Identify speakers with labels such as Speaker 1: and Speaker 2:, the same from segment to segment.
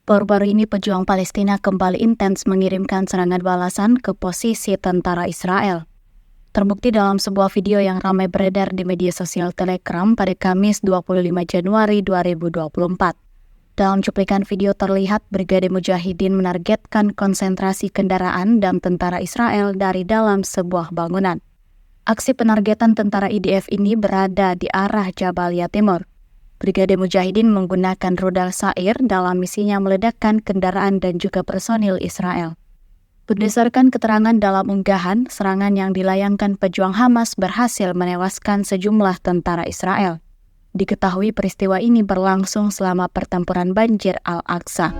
Speaker 1: Baru-baru ini pejuang Palestina kembali intens mengirimkan serangan balasan ke posisi tentara Israel. Terbukti dalam sebuah video yang ramai beredar di media sosial Telegram pada Kamis 25 Januari 2024. Dalam cuplikan video terlihat Brigade Mujahidin menargetkan konsentrasi kendaraan dan tentara Israel dari dalam sebuah bangunan. Aksi penargetan tentara IDF ini berada di arah Jabalia Timur. Brigade Mujahidin menggunakan rudal Sair dalam misinya meledakkan kendaraan dan juga personil Israel. Berdasarkan keterangan dalam unggahan, serangan yang dilayangkan pejuang Hamas berhasil menewaskan sejumlah tentara Israel. Diketahui peristiwa ini berlangsung selama pertempuran banjir Al-Aqsa.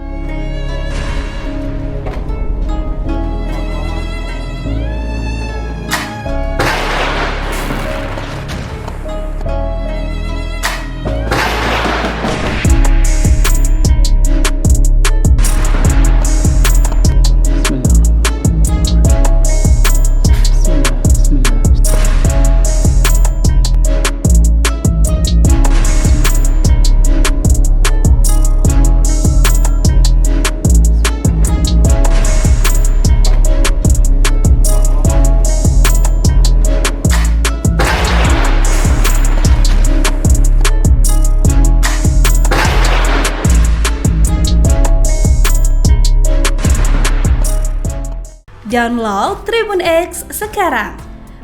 Speaker 2: Download Tribun X sekarang,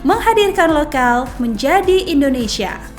Speaker 2: menghadirkan lokal menjadi Indonesia.